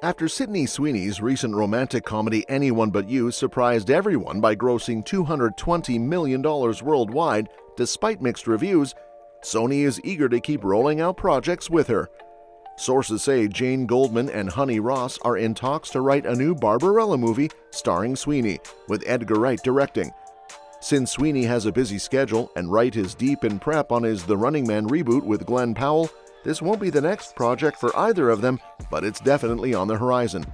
After Sydney Sweeney's recent romantic comedy Anyone But You surprised everyone by grossing $220 million worldwide despite mixed reviews, Sony is eager to keep rolling out projects with her. Sources say Jane Goldman and Honey Ross are in talks to write a new Barbarella movie starring Sweeney, with Edgar Wright directing. Since Sweeney has a busy schedule and Wright is deep in prep on his The Running Man reboot with Glenn Powell, this won't be the next project for either of them, but it's definitely on the horizon.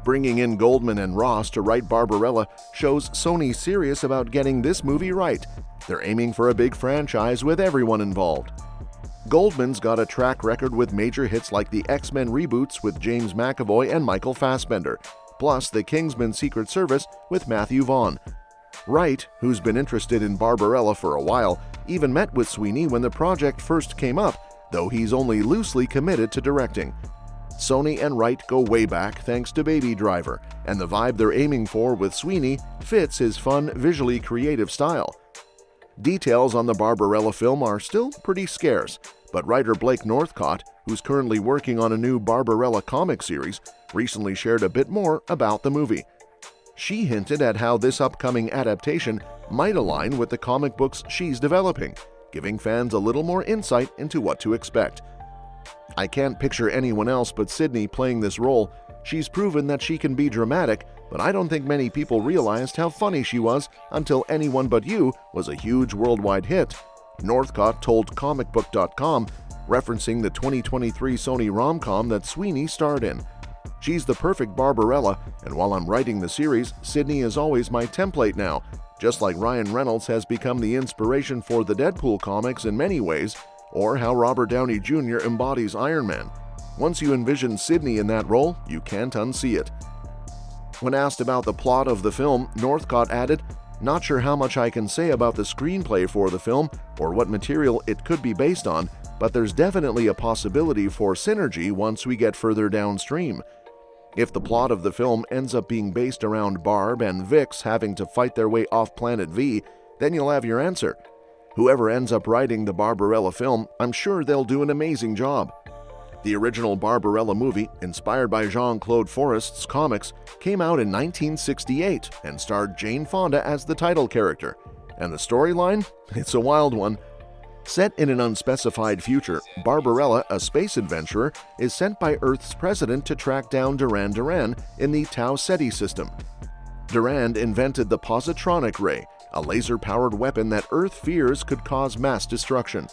Bringing in Goldman and Ross to write Barbarella shows Sony serious about getting this movie right. They're aiming for a big franchise with everyone involved. Goldman's got a track record with major hits like the X-Men reboots with James McAvoy and Michael Fassbender, plus The Kingsman Secret Service with Matthew Vaughn. Wright, who's been interested in Barbarella for a while, even met with Sweeney when the project first came up, though he's only loosely committed to directing. Sony and Wright go way back thanks to Baby Driver, and the vibe they're aiming for with Sweeney fits his fun, visually creative style. Details on the Barbarella film are still pretty scarce, but writer Blake Northcott, who's currently working on a new Barbarella comic series, recently shared a bit more about the movie. She hinted at how this upcoming adaptation might align with the comic books she's developing, giving fans a little more insight into what to expect. "I can't picture anyone else but Sydney playing this role. She's proven that she can be dramatic, but I don't think many people realized how funny she was until Anyone But You was a huge worldwide hit," Northcott told comicbook.com, referencing the 2023 Sony rom-com that Sweeney starred in. "She's the perfect Barbarella, and while I'm writing the series, Sydney is always my template now, just like Ryan Reynolds has become the inspiration for the Deadpool comics in many ways, or how Robert Downey Jr. embodies Iron Man. Once you envision Sydney in that role, you can't unsee it." When asked about the plot of the film, Northcott added, "Not sure how much I can say about the screenplay for the film or what material it could be based on, but there's definitely a possibility for synergy once we get further downstream. If the plot of the film ends up being based around Barb and Vix having to fight their way off Planet V, then you'll have your answer. Whoever ends up writing the Barbarella film, I'm sure they'll do an amazing job." The original Barbarella movie, inspired by Jean-Claude Forest's comics, came out in 1968 and starred Jane Fonda as the title character. And the storyline? It's a wild one. Set in an unspecified future, Barbarella, a space adventurer, is sent by Earth's president to track down Durand Durand in the Tau Ceti system. Durand invented the positronic ray, a laser-powered weapon that Earth fears could cause mass destruction.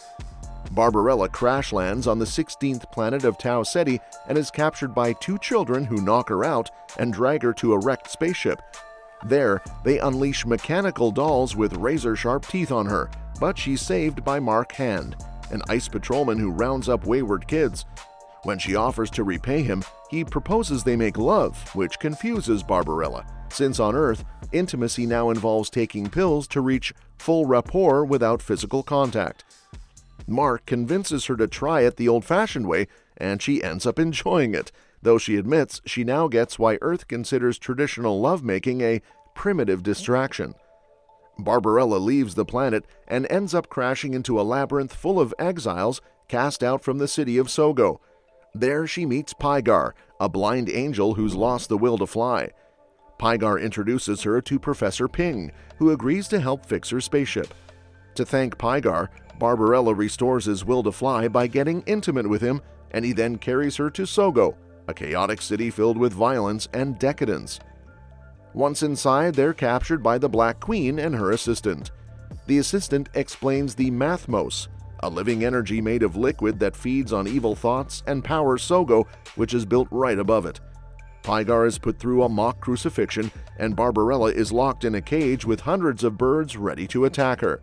Barbarella crash lands on the 16th planet of Tau Ceti and is captured by two children who knock her out and drag her to a wrecked spaceship. There, they unleash mechanical dolls with razor-sharp teeth on her, but she's saved by Mark Hand, an ice patrolman who rounds up wayward kids. When she offers to repay him, he proposes they make love, which confuses Barbarella, since on Earth, intimacy now involves taking pills to reach full rapport without physical contact. Mark convinces her to try it the old-fashioned way, and she ends up enjoying it, though she admits she now gets why Earth considers traditional lovemaking a primitive distraction. Barbarella leaves the planet and ends up crashing into a labyrinth full of exiles cast out from the city of Sogo. There she meets Pygar, a blind angel who's lost the will to fly. Pygar introduces her to Professor Ping, who agrees to help fix her spaceship. To thank Pygar, Barbarella restores his will to fly by getting intimate with him, and he then carries her to Sogo, a chaotic city filled with violence and decadence. Once inside, they're captured by the Black Queen and her assistant. The assistant explains the Mathmos, a living energy made of liquid that feeds on evil thoughts and powers Sogo, which is built right above it. Pygar is put through a mock crucifixion, and Barbarella is locked in a cage with hundreds of birds ready to attack her.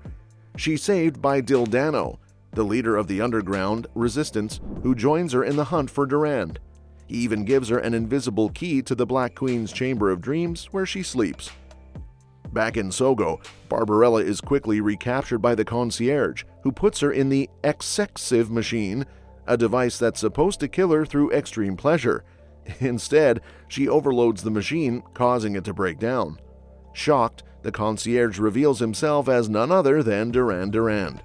She's saved by Dildano, the leader of the underground resistance, who joins her in the hunt for Durand. He even gives her an invisible key to the Black Queen's Chamber of Dreams, where she sleeps. Back in Sogo, Barbarella is quickly recaptured by the concierge, who puts her in the Exexive machine, a device that's supposed to kill her through extreme pleasure. Instead, she overloads the machine, causing it to break down. Shocked, the concierge reveals himself as none other than Durand Durand.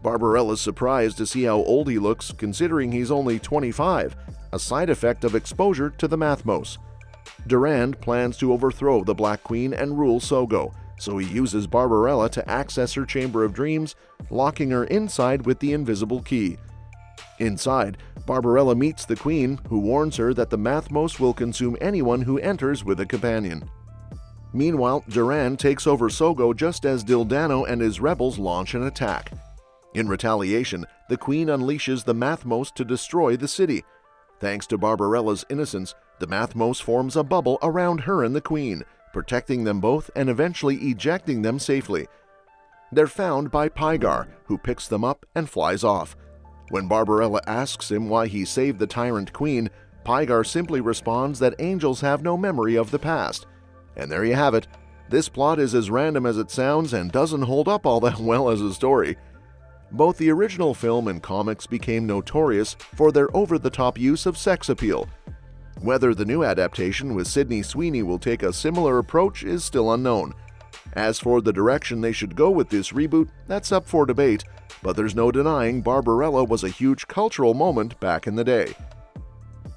Barbarella's surprised to see how old he looks, considering he's only 25, a side effect of exposure to the Mathmos. Durand plans to overthrow the Black Queen and rule Sogo, so he uses Barbarella to access her Chamber of Dreams, locking her inside with the invisible key. Inside, Barbarella meets the Queen, who warns her that the Mathmos will consume anyone who enters with a companion. Meanwhile, Durand takes over Sogo just as Dildano and his rebels launch an attack. In retaliation, the Queen unleashes the Mathmos to destroy the city. Thanks to Barbarella's innocence, the Mathmos forms a bubble around her and the Queen, protecting them both and eventually ejecting them safely. They're found by Pygar, who picks them up and flies off. When Barbarella asks him why he saved the tyrant Queen, Pygar simply responds that angels have no memory of the past. And there you have it. This plot is as random as it sounds and doesn't hold up all that well as a story. Both the original film and comics became notorious for their over-the-top use of sex appeal. Whether the new adaptation with Sydney Sweeney will take a similar approach is still unknown. As for the direction they should go with this reboot, that's up for debate, but there's no denying Barbarella was a huge cultural moment back in the day.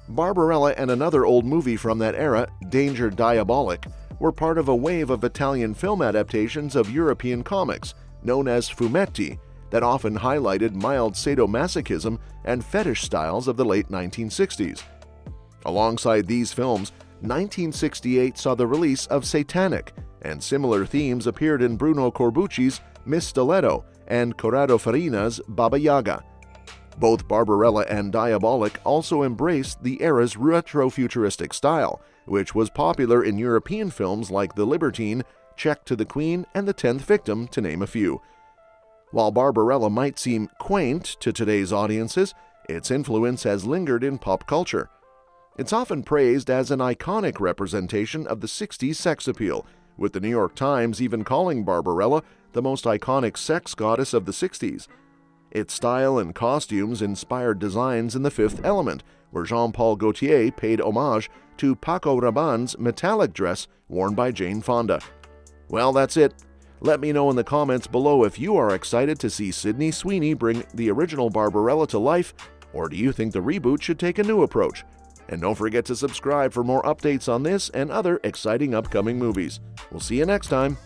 Barbarella and another old movie from that era, Danger Diabolik, were part of a wave of Italian film adaptations of European comics, known as fumetti, that often highlighted mild sadomasochism and fetish styles of the late 1960s. Alongside these films, 1968 saw the release of Satanic, and similar themes appeared in Bruno Corbucci's Miss Stiletto and Corrado Farina's Baba Yaga. Both Barbarella and Diabolik also embraced the era's retro-futuristic style, which was popular in European films like The Libertine, Check to the Queen, and The 10th Victim, to name a few. While Barbarella might seem quaint to today's audiences, its influence has lingered in pop culture. It's often praised as an iconic representation of the 60s sex appeal, with the New York Times even calling Barbarella the most iconic sex goddess of the 60s. Its style and costumes inspired designs in The Fifth Element, where Jean-Paul Gaultier paid homage to Paco Rabanne's metallic dress worn by Jane Fonda. Well, that's it. Let me know in the comments below if you are excited to see Sydney Sweeney bring the original Barbarella to life, or do you think the reboot should take a new approach? And don't forget to subscribe for more updates on this and other exciting upcoming movies. We'll see you next time.